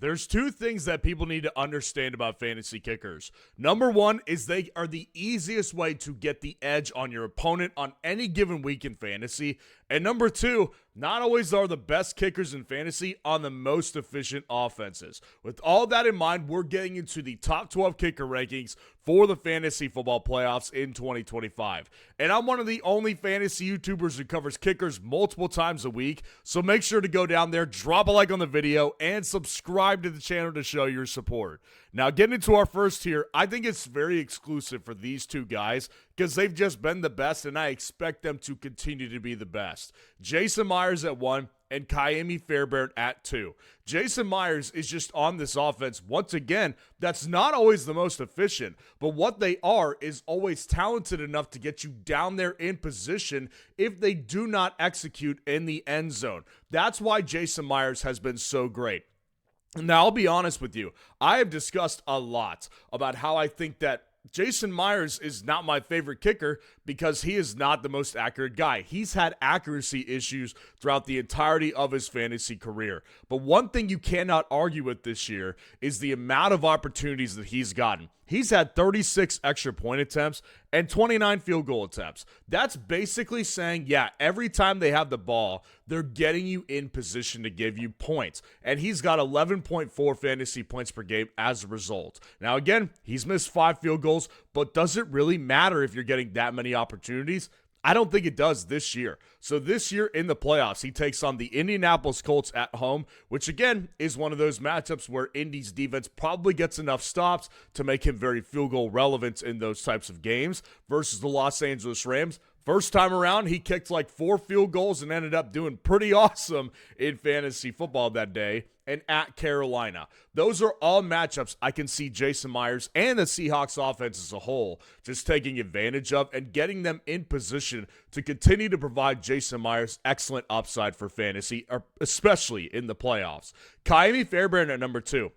There's two things that people need to understand about fantasy kickers. Number one is they are the easiest way to get the edge on your opponent on any given week in fantasy. And number two, not always are the best kickers in fantasy on the most efficient offenses. With all that in mind, we're getting into the top 12 kicker rankings for the fantasy football playoffs in 2025. And I'm one of the only fantasy YouTubers who covers kickers multiple times a week. So make sure to go down there, drop a like on the video, and subscribe to the channel to show your support. Now, getting into our first tier, I think it's very exclusive for these two guys because they've just been the best, and I expect them to continue to be the best. Jason Myers at 1 and Kaimi Fairbairn at 2. Jason Myers is just on this offense. Once again, that's not always the most efficient, but what they are is always talented enough to get you down there in position if they do not execute in the end zone. That's why Jason Myers has been so great. Now, I'll be honest with you. I have discussed a lot about how I think that Jason Myers is not my favorite kicker because he is not the most accurate guy. He's had accuracy issues throughout the entirety of his fantasy career. But one thing you cannot argue with this year is the amount of opportunities that he's gotten. He's had 36 extra point attempts and 29 field goal attempts. That's basically saying, yeah, every time they have the ball, they're getting you in position to give you points. And he's got 11.4 fantasy points per game as a result. Now, again, he's missed 5 field goals, but does it really matter if you're getting that many opportunities? I don't think it does this year. So this year in the playoffs, he takes on the Indianapolis Colts at home, which again is one of those matchups where Indy's defense probably gets enough stops to make him very field goal relevant in those types of games versus the Los Angeles Rams. First time around, he kicked like 4 field goals and ended up doing pretty awesome in fantasy football that day. And at Carolina. Those are all matchups I can see Jason Myers and the Seahawks offense as a whole just taking advantage of and getting them in position to continue to provide Jason Myers excellent upside for fantasy, especially in the playoffs. Kaimi Fairbairn at number 2.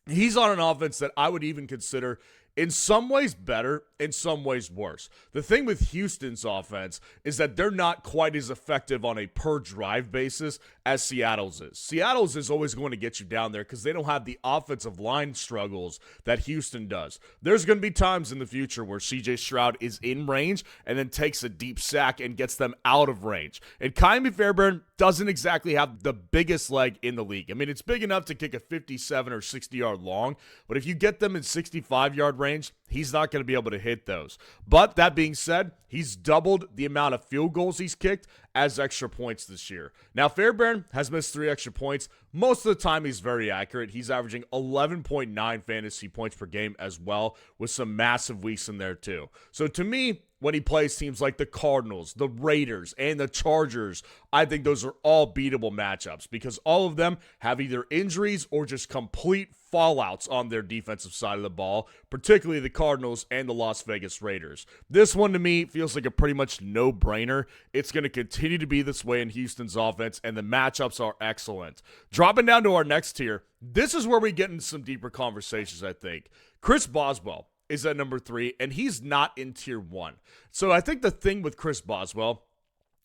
He's on an offense that I would even consider in some ways better, in some ways worse. The thing with Houston's offense is that they're not quite as effective on a per drive basis as Seattle's is. Seattle's is always going to get you down there because they don't have the offensive line struggles that Houston does. There's going to be times in the future where CJ Stroud is in range and then takes a deep sack and gets them out of range. And Kaimi Fairbairn doesn't exactly have the biggest leg in the league. I mean, it's big enough to kick a 57 or 60-yard long, but if you get them in 65-yard range, he's not going to be able to hit those. But that being said, he's doubled the amount of field goals he's kicked as extra points this year. Now, Fairbairn has missed 3 extra points. Most of the time, he's very accurate. He's averaging 11.9 fantasy points per game as well, with some massive weeks in there too. So to me, when he plays teams like the Cardinals, the Raiders, and the Chargers, I think those are all beatable matchups because all of them have either injuries or just complete fallouts on their defensive side of the ball, particularly the Cardinals and the Las Vegas Raiders. This one to me feels like a pretty much no-brainer. It's going to continue to be this way in Houston's offense, and the matchups are excellent. Dropping down to our next tier, this is where we get into some deeper conversations, I think. Chris Boswell is at number 3, and he's not in tier 1. So I think the thing with Chris Boswell,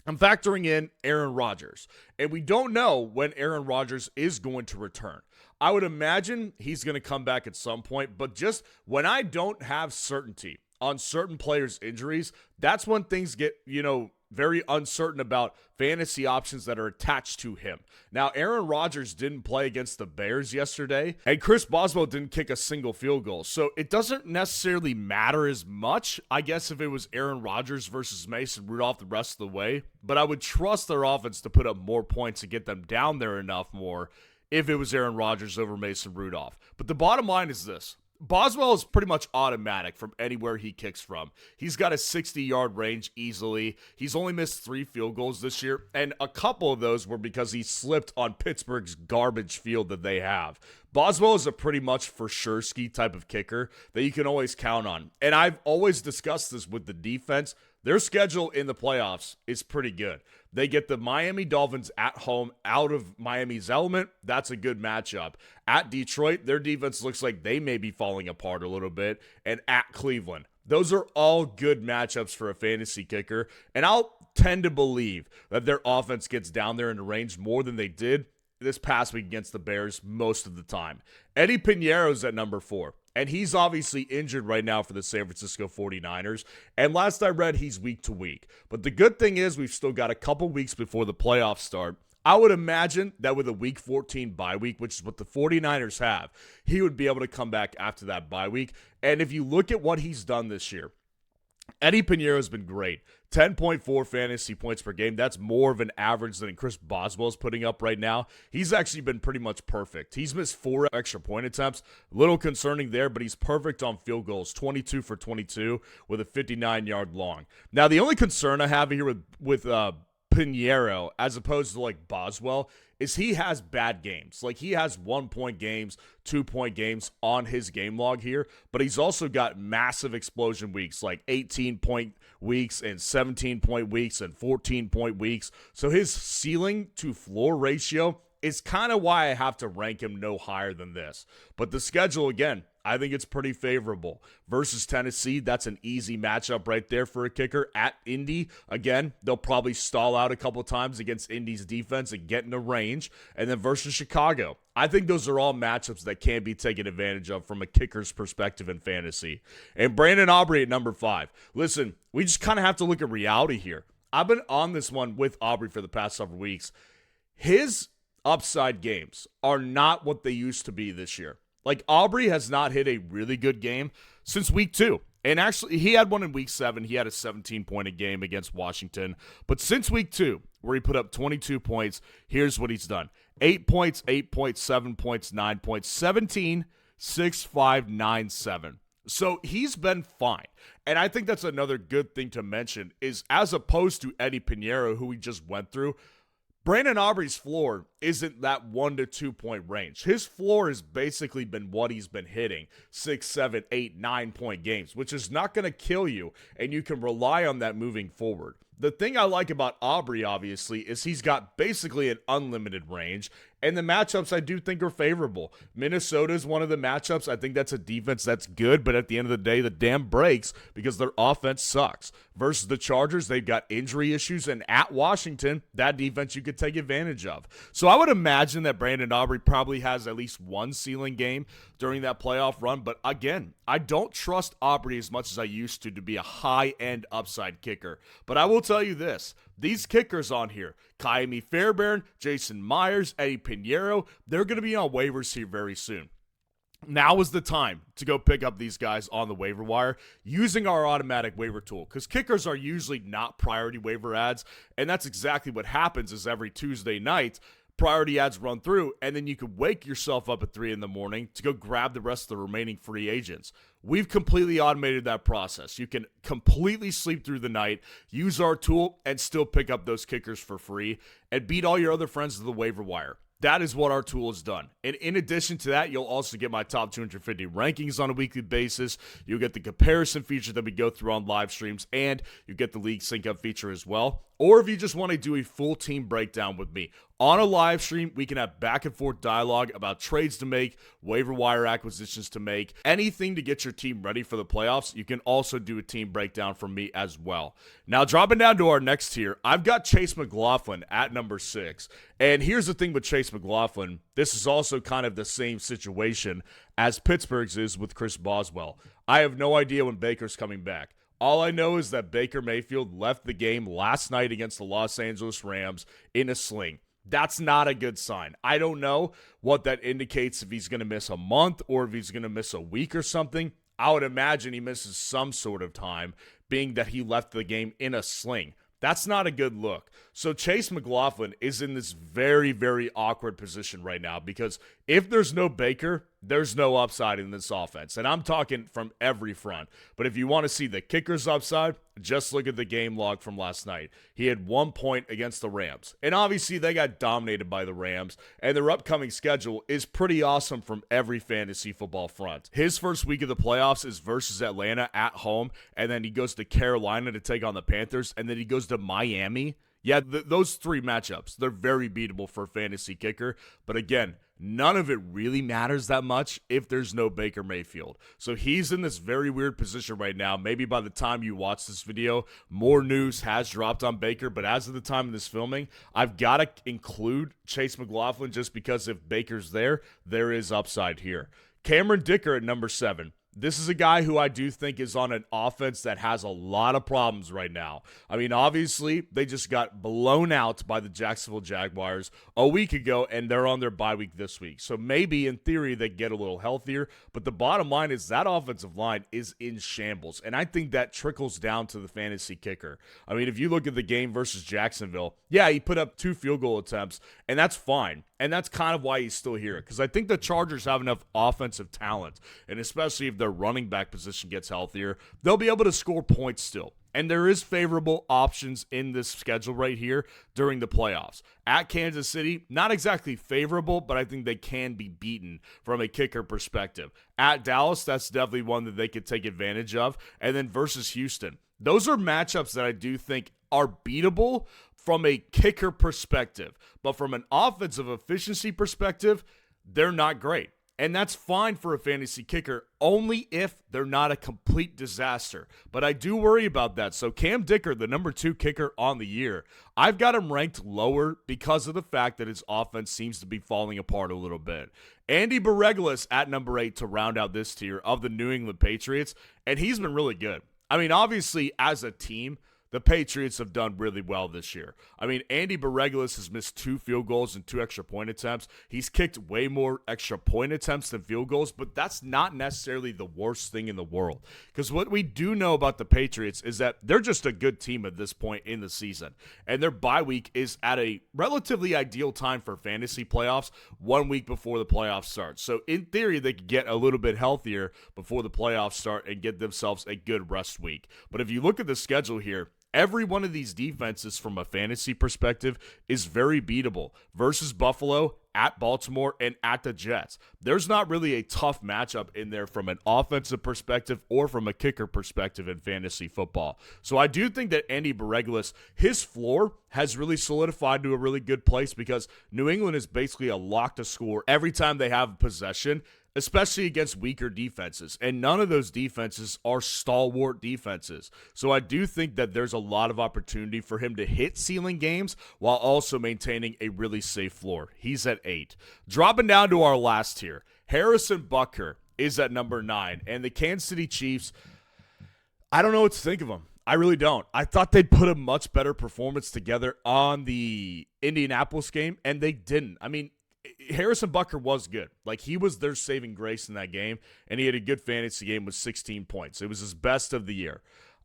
I'm factoring in Aaron Rodgers, and we don't know when Aaron Rodgers is going to return. I would imagine he's going to come back at some point, but just when I don't have certainty on certain players' injuries, that's when things get, very uncertain about fantasy options that are attached to him. Now, Aaron Rodgers didn't play against the Bears yesterday, and Chris Boswell didn't kick a single field goal. So it doesn't necessarily matter as much, I guess, if it was Aaron Rodgers versus Mason Rudolph the rest of the way. But I would trust their offense to put up more points to get them down there enough more if it was Aaron Rodgers over Mason Rudolph. But the bottom line is this. Boswell is pretty much automatic from anywhere he kicks from. He's got a 60-yard range easily. He's only missed 3 field goals this year, and a couple of those were because he slipped on Pittsburgh's garbage field that they have. Boswell is a pretty much for sure ski type of kicker that you can always count on. And I've always discussed this with the defense. Their schedule in the playoffs is pretty good. They get the Miami Dolphins at home out of Miami's element. That's a good matchup. At Detroit, their defense looks like they may be falling apart a little bit. And at Cleveland. Those are all good matchups for a fantasy kicker. And I'll tend to believe that their offense gets down there in the range more than they did this past week against the Bears most of the time. Eddie Pinheiro's at number 4. And he's obviously injured right now for the San Francisco 49ers. And last I read, he's week to week. But the good thing is we've still got a couple weeks before the playoffs start. I would imagine that with a week 14 bye week, which is what the 49ers have, he would be able to come back after that bye week. And if you look at what he's done this year, Eddie Pinheiro has been great. 10.4 fantasy points per game. That's more of an average than Chris Boswell's putting up right now. He's actually been pretty much perfect. He's missed 4 extra point attempts. A little concerning there, but he's perfect on field goals. 22 for 22 with a 59-yard long. Now, the only concern I have here with Pinheiro, as opposed to like Boswell, is he has bad games. Like, he has 1-point games, 2-point games on his game log here, but he's also got massive explosion weeks, like 18-point weeks and 17-point weeks and 14-point weeks. So his ceiling to floor ratio is kind of why I have to rank him no higher than this. But the schedule, again, I think it's pretty favorable. Versus Tennessee, that's an easy matchup right there for a kicker. At Indy, again, they'll probably stall out a couple times against Indy's defense and get into range. And then versus Chicago, I think those are all matchups that can be taken advantage of from a kicker's perspective in fantasy. And Brandon Aubrey at number 5. Listen, we just kind of have to look at reality here. I've been on this one with Aubrey for the past several weeks. His upside games are not what they used to be this year. Like, Aubrey has not hit a really good game since week 2. And actually, he had one in week 7. He had a 17-point a game against Washington. But since week 2, where he put up 22 points, here's what he's done. 8 points, 8 points, 7 points, 9 points, 17, 6, 5, 9, 7. So he's been fine. And I think that's another good thing to mention is, as opposed to Eddie Pinheiro, who we just went through, Brandon Aubrey's floor isn't that 1 to 2 point range. His floor has basically been what he's been hitting, 6, 7, 8, 9-point games, which is not going to kill you, and you can rely on that moving forward. The thing I like about Aubrey, obviously, is he's got basically an unlimited range, and the matchups I do think are favorable. Minnesota is one of the matchups. I think that's a defense that's good, but at the end of the day, the dam breaks because their offense sucks. Versus the Chargers, they've got injury issues, and at Washington, that defense you could take advantage of. So I would imagine that Brandon Aubrey probably has at least one ceiling game during that playoff run, but again, I don't trust Aubrey as much as I used to be a high-end upside kicker. But I will tell you this. These kickers on here, Kaimi Fairbairn, Jason Myers, Eddie Pinheiro, they're going to be on waivers here very soon. Now is the time to go pick up these guys on the waiver wire using our automatic waiver tool, because kickers are usually not priority waiver ads, and that's exactly what happens is every Tuesday night, priority ads run through, and then you can wake yourself up at 3 in the morning to go grab the rest of the remaining free agents. We've completely automated that process. You can completely sleep through the night, use our tool, and still pick up those kickers for free, and beat all your other friends to the waiver wire. That is what our tool has done. And in addition to that, you'll also get my top 250 rankings on a weekly basis. You'll get the comparison feature that we go through on live streams, and you get the league sync up feature as well. Or if you just want to do a full team breakdown with me on a live stream, we can have back and forth dialogue about trades to make, waiver wire acquisitions to make, anything to get your team ready for the playoffs. You can also do a team breakdown from me as well. Now, dropping down to our next tier, I've got Chase McLaughlin at number 6. And here's the thing with Chase McLaughlin. This is also kind of the same situation as Pittsburgh's is with Chris Boswell. I have no idea when Baker's coming back. All I know is that Baker Mayfield left the game last night against the Los Angeles Rams in a sling. That's not a good sign. I don't know what that indicates, if he's going to miss a month or if he's going to miss a week or something. I would imagine he misses some sort of time, being that he left the game in a sling. That's not a good look. So Chase McLaughlin is in this very, very awkward position right now, because if there's no Baker, there's no upside in this offense. And I'm talking from every front. But if you want to see the kicker's upside, just look at the game log from last night. He had 1 point against the Rams. And obviously they got dominated by the Rams. And their upcoming schedule is pretty awesome from every fantasy football front. His first week of the playoffs is versus Atlanta at home. And then he goes to Carolina to take on the Panthers. And then he goes to Miami. Yeah, those 3 matchups, they're very beatable for a fantasy kicker. But again, none of it really matters that much if there's no Baker Mayfield. So he's in this very weird position right now. Maybe by the time you watch this video, more news has dropped on Baker, but as of the time of this filming, I've got to include Chase McLaughlin just because if Baker's there is upside here. Cameron Dicker at number 7. This is a guy who I do think is on an offense that has a lot of problems right now. I mean, obviously, they just got blown out by the Jacksonville Jaguars a week ago, and they're on their bye week this week. So maybe, in theory, they get a little healthier. But the bottom line is that offensive line is in shambles, and I think that trickles down to the fantasy kicker. I mean, if you look at the game versus Jacksonville, yeah, he put up 2 field goal attempts, and that's fine. And that's kind of why he's still here, because I think the Chargers have enough offensive talent, and especially if their running back position gets healthier, they'll be able to score points still. And there is favorable options in this schedule right here during the playoffs. At Kansas City, not exactly favorable, but I think they can be beaten from a kicker perspective. At Dallas, that's definitely one that they could take advantage of. And then versus Houston. Those are matchups that I do think are beatable from a kicker perspective. But from an offensive efficiency perspective, they're not great. And that's fine for a fantasy kicker, only if they're not a complete disaster. But I do worry about that. So Cam Dicker, the number 2 kicker on the year, I've got him ranked lower because of the fact that his offense seems to be falling apart a little bit. Andy Bereglis at number 8 to round out this tier of the New England Patriots, and he's been really good. I mean, obviously, as a team, the Patriots have done really well this year. I mean, Andy Bereglis has missed 2 field goals and 2 extra point attempts. He's kicked way more extra point attempts than field goals, but that's not necessarily the worst thing in the world. Because what we do know about the Patriots is that they're just a good team at this point in the season. And their bye week is at a relatively ideal time for fantasy playoffs, 1 week before the playoffs start. So in theory, they could get a little bit healthier before the playoffs start and get themselves a good rest week. But if you look at the schedule here, every one of these defenses from a fantasy perspective is very beatable versus Buffalo, at Baltimore, and at the Jets. There's not really a tough matchup in there from an offensive perspective or from a kicker perspective in fantasy football. So I do think that Andy Bereglis, his floor has really solidified to a really good place because New England is basically a lock to score every time they have possession, especially against weaker defenses. And none of those defenses are stalwart defenses. So I do think that there's a lot of opportunity for him to hit ceiling games while also maintaining a really safe floor. He's at 8. Dropping down to our last tier, Harrison Butker is at number 9. And the Kansas City Chiefs, I don't know what to think of them. I really don't. I thought they'd put a much better performance together on the Indianapolis game, and they didn't. I mean, Harrison Butker was good. Like, he was their saving grace in that game, and he had a good fantasy game with 16 points. It was his best of the year.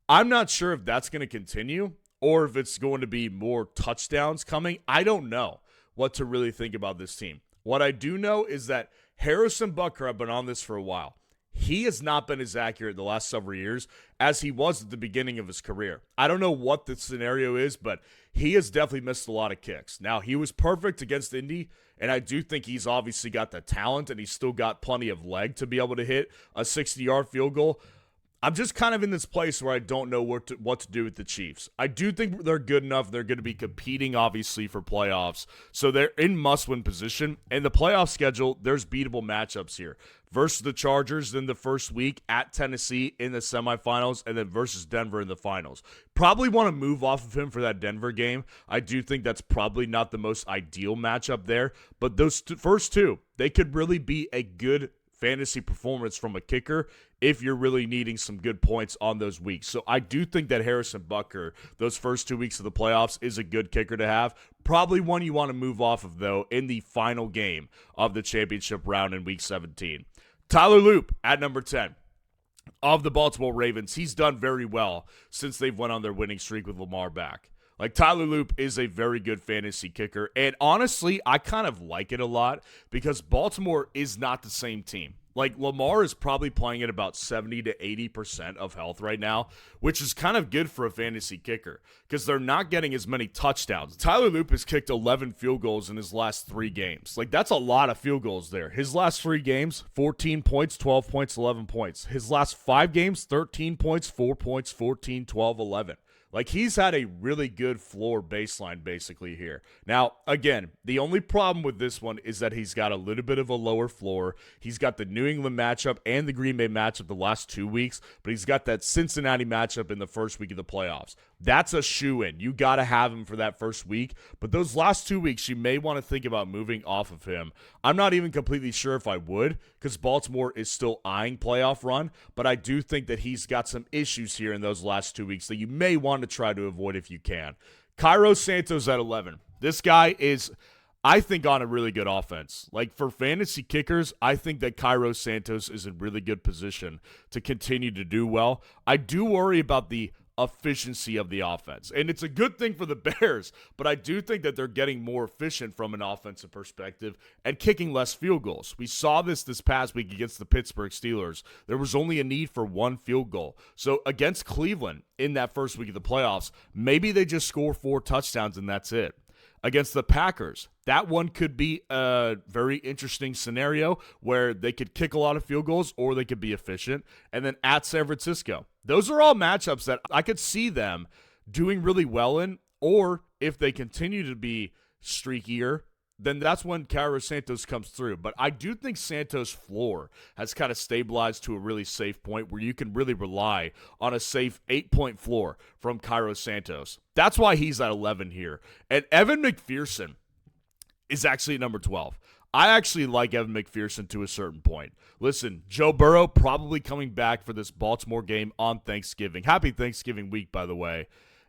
I'm not sure if that's going to continue or if it's going to be more touchdowns coming. I don't know what to really think about this team. What I do know is that Harrison Butker, I've been on this for a while, he has not been as accurate the last several years as he was at the beginning of his career. I don't know what the scenario is, but he has definitely missed a lot of kicks. Now, he was perfect against Indy, and I do think he's obviously got the talent, and he's still got plenty of leg to be able to hit a 60-yard field goal. I'm just kind of in this place where I don't know what to do with the Chiefs. I do think they're good enough. They're going to be competing, obviously, for playoffs. So they're in must-win position. And the playoff schedule, there's beatable matchups here. Versus the Chargers in the first week, at Tennessee in the semifinals, and then versus Denver in the finals. Probably want to move off of him for that Denver game. I do think that's probably not the most ideal matchup there. But those first two, they could really be a good fantasy performance from a kicker if you're really needing some good points on those weeks. So I do think that Harrison Butker, those first 2 weeks of the playoffs, is a good kicker to have. Probably one you want to move off of, though, in the final game of the championship round in week 17. Tyler Loop at number 10 of the Baltimore Ravens. He's done very well since they've went on their winning streak with Lamar back. Like, Tyler Loop is a very good fantasy kicker, and honestly, I kind of like it a lot because Baltimore is not the same team. Like, Lamar is probably playing at about 70 to 80% of health right now, which is kind of good for a fantasy kicker because they're not getting as many touchdowns. Tyler Loop has kicked 11 field goals in his last 3 games. Like, that's a lot of field goals there. His last 3 games, 14 points, 12 points, 11 points. His last 5 games, 13 points, 4 points, 14, 12, 11. Like, he's had a really good floor baseline basically here. Now, again, the only problem with this one is that he's got a little bit of a lower floor. He's got the New England matchup and the Green Bay matchup the last 2 weeks, but he's got that Cincinnati matchup in the first week of the playoffs. That's a shoe-in. You got to have him for that first week, but those last 2 weeks, you may want to think about moving off of him. I'm not even completely sure if I would, because Baltimore is still eyeing playoff run, but I do think that he's got some issues here in those last 2 weeks that you may want to try to avoid if you can. Cairo Santos at 11. This guy is, I think, on a really good offense. Like, for fantasy kickers, I think that Cairo Santos is in really good position to continue to do well. I do worry about the efficiency of the offense, and it's a good thing for the Bears, but I do think that they're getting more efficient from an offensive perspective and kicking less field goals. We saw this past week against the Pittsburgh Steelers. There was only a need for 1 field goal. So against Cleveland in that first week of the playoffs, maybe they just score 4 touchdowns and that's it. Against the Packers, that one could be a very interesting scenario where they could kick a lot of field goals or they could be efficient. And then at San Francisco, those are all matchups that I could see them doing really well in, or if they continue to be streakier, then that's when Cairo Santos comes through. But I do think Santos' floor has kind of stabilized to a really safe point where you can really rely on a safe 8-point floor from Cairo Santos. That's why he's at 11 here. And Evan McPherson is actually at number 12. I actually like Evan McPherson to a certain point. Listen, Joe Burrow probably coming back for this Baltimore game on Thanksgiving. Happy Thanksgiving week, by the way.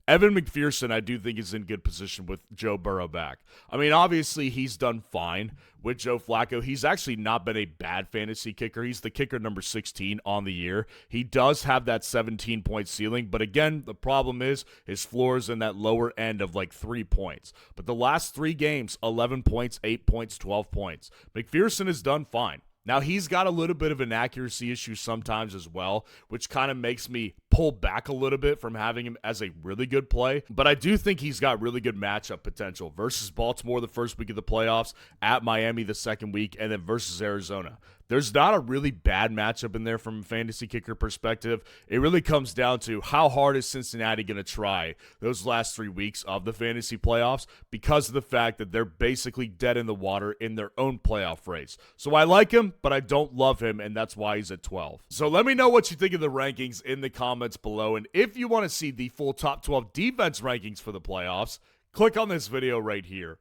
Evan McPherson, I do think, is in good position with Joe Burrow back. I mean, obviously, he's done fine with Joe Flacco. He's actually not been a bad fantasy kicker. He's the kicker number 16 on the year. He does have that 17-point ceiling, but again, the problem is his floor is in that lower end of like 3 points. But the last 3 games, 11 points, 8 points, 12 points. McPherson has done fine. Now, he's got a little bit of an accuracy issue sometimes as well, which kind of makes me pull back a little bit from having him as a really good play. But I do think he's got really good matchup potential versus Baltimore the first week of the playoffs, at Miami the second week, and then versus Arizona. There's not a really bad matchup in there from a fantasy kicker perspective. It really comes down to how hard is Cincinnati going to try those last 3 weeks of the fantasy playoffs because of the fact that they're basically dead in the water in their own playoff race. So I like him, but I don't love him, and that's why he's at 12. So let me know what you think of the rankings in the comments below, and if you want to see the full top 12 defense rankings for the playoffs, click on this video right here.